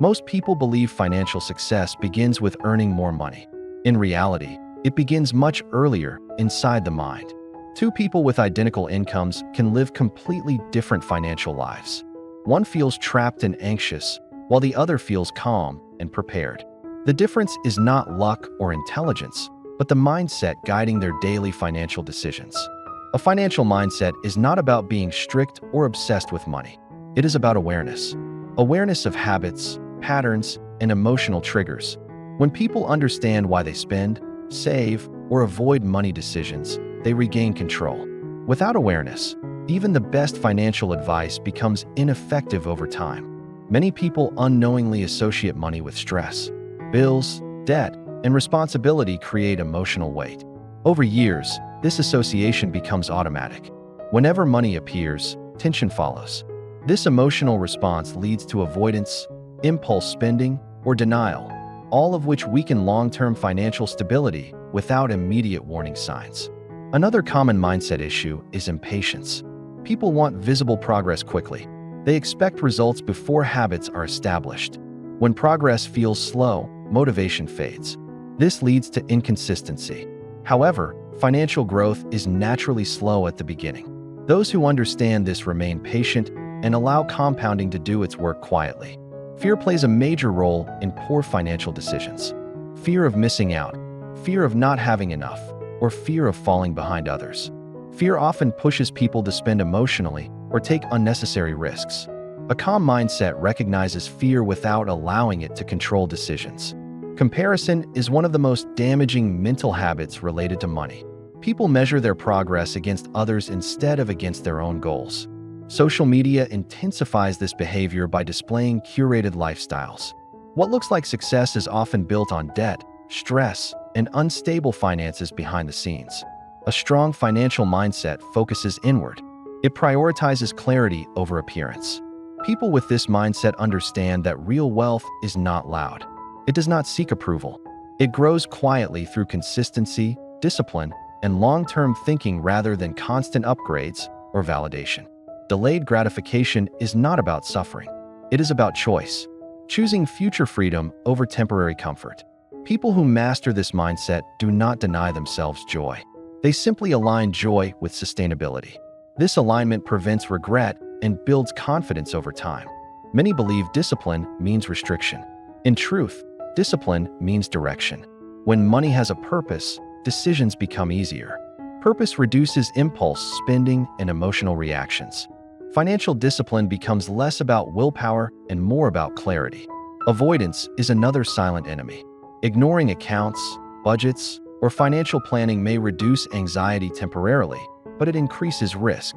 Most people believe financial success begins with earning more money. In reality, it begins much earlier, inside the mind. Two people with identical incomes can live completely different financial lives. One feels trapped and anxious, while the other feels calm and prepared. The difference is not luck or intelligence, but the mindset guiding their daily financial decisions. A financial mindset is not about being strict or obsessed with money. It is about awareness. Awareness of habits, patterns, and emotional triggers. When people understand why they spend, save, or avoid money decisions, they regain control. Without awareness, even the best financial advice becomes ineffective over time. Many people unknowingly associate money with stress. Bills, debt, and responsibility create emotional weight. Over years, this association becomes automatic. Whenever money appears, tension follows. This emotional response leads to avoidance, impulse spending, or denial, all of which weaken long-term financial stability without immediate warning signs. Another common mindset issue is impatience. People want visible progress quickly. They expect results before habits are established. When progress feels slow, motivation fades. This leads to inconsistency. However, financial growth is naturally slow at the beginning. Those who understand this remain patient and allow compounding to do its work quietly. Fear plays a major role in poor financial decisions. Fear of missing out, fear of not having enough, or fear of falling behind others. Fear often pushes people to spend emotionally or take unnecessary risks. A calm mindset recognizes fear without allowing it to control decisions. Comparison is one of the most damaging mental habits related to money. People measure their progress against others instead of against their own goals. Social media intensifies this behavior by displaying curated lifestyles. What looks like success is often built on debt, stress, and unstable finances behind the scenes. A strong financial mindset focuses inward. It prioritizes clarity over appearance. People with this mindset understand that real wealth is not loud. It does not seek approval. It grows quietly through consistency, discipline, and long-term thinking rather than constant upgrades or validation. Delayed gratification is not about suffering. It is about choice, choosing future freedom over temporary comfort. People who master this mindset do not deny themselves joy. They simply align joy with sustainability. This alignment prevents regret and builds confidence over time. Many believe discipline means restriction. In truth, discipline means direction. When money has a purpose, decisions become easier. Purpose reduces impulse spending and emotional reactions. Financial discipline becomes less about willpower and more about clarity. Avoidance is another silent enemy. Ignoring accounts, budgets, or financial planning may reduce anxiety temporarily, but it increases risk.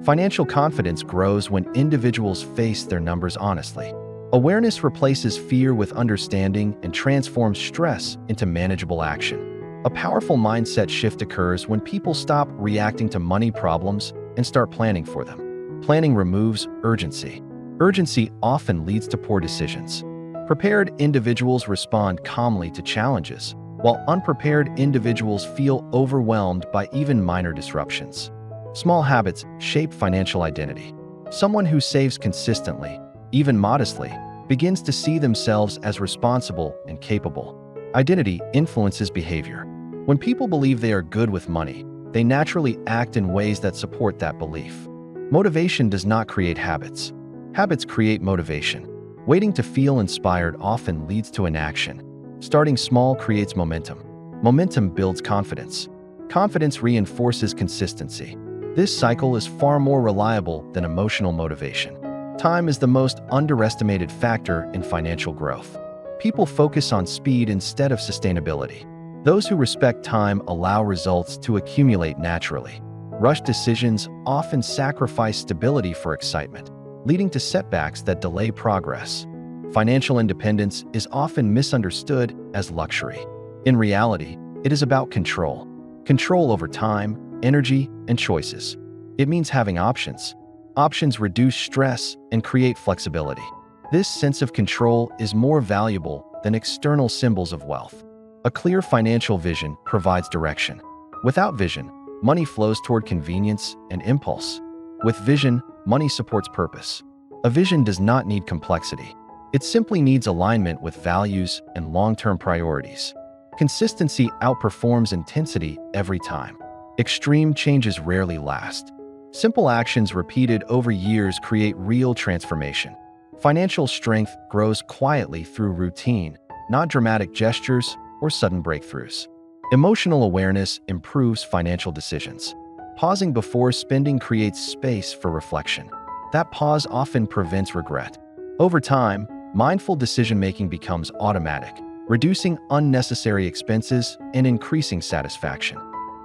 Financial confidence grows when individuals face their numbers honestly. Awareness replaces fear with understanding and transforms stress into manageable action. A powerful mindset shift occurs when people stop reacting to money problems and start planning for them. Planning removes urgency. Urgency often leads to poor decisions. Prepared individuals respond calmly to challenges, while unprepared individuals feel overwhelmed by even minor disruptions. Small habits shape financial identity. Someone who saves consistently, even modestly, begins to see themselves as responsible and capable. Identity influences behavior. When people believe they are good with money, they naturally act in ways that support that belief. Motivation does not create habits. Habits create motivation. Waiting to feel inspired often leads to inaction. Starting small creates momentum. Momentum builds confidence. Confidence reinforces consistency. This cycle is far more reliable than emotional motivation. Time is the most underestimated factor in financial growth. People focus on speed instead of sustainability. Those who respect time allow results to accumulate naturally. Rushed decisions often sacrifice stability for excitement, leading to setbacks that delay progress. Financial independence is often misunderstood as luxury. In reality, it is about control. Control over time, energy, and choices. It means having options. Options reduce stress and create flexibility. This sense of control is more valuable than external symbols of wealth. A clear financial vision provides direction. Without vision, money flows toward convenience and impulse. With vision, money supports purpose. A vision does not need complexity. It simply needs alignment with values and long-term priorities. Consistency outperforms intensity every time. Extreme changes rarely last. Simple actions repeated over years create real transformation. Financial strength grows quietly through routine, not dramatic gestures or sudden breakthroughs. Emotional awareness improves financial decisions. Pausing before spending creates space for reflection. That pause often prevents regret. Over time, mindful decision-making becomes automatic, reducing unnecessary expenses and increasing satisfaction.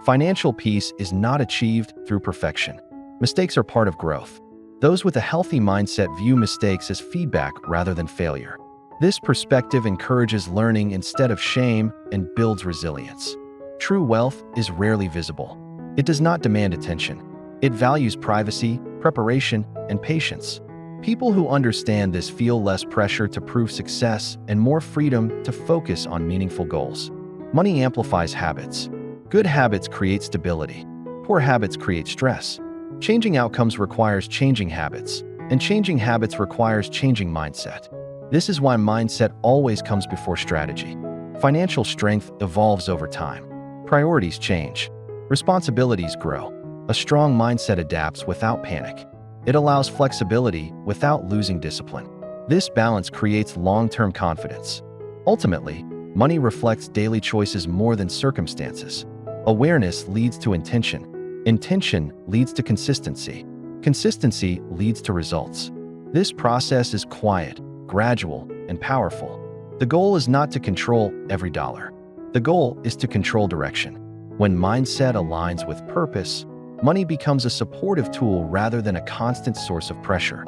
Financial peace is not achieved through perfection. Mistakes are part of growth. Those with a healthy mindset view mistakes as feedback rather than failure. This perspective encourages learning instead of shame and builds resilience. True wealth is rarely visible. It does not demand attention. It values privacy, preparation, and patience. People who understand this feel less pressure to prove success and more freedom to focus on meaningful goals. Money amplifies habits. Good habits create stability. Poor habits create stress. Changing outcomes requires changing habits, and changing habits requires changing mindset. This is why mindset always comes before strategy. Financial strength evolves over time. Priorities change. Responsibilities grow. A strong mindset adapts without panic. It allows flexibility without losing discipline. This balance creates long-term confidence. Ultimately, money reflects daily choices more than circumstances. Awareness leads to intention. Intention leads to consistency. Consistency leads to results. This process is quiet, gradual, and powerful. The goal is not to control every dollar. The goal is to control direction. When mindset aligns with purpose, money becomes a supportive tool rather than a constant source of pressure.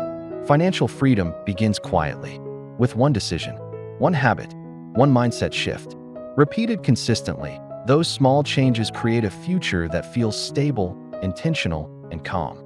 Financial freedom begins quietly, with one decision, one habit, one mindset shift. Repeated consistently, those small changes create a future that feels stable, intentional, and calm.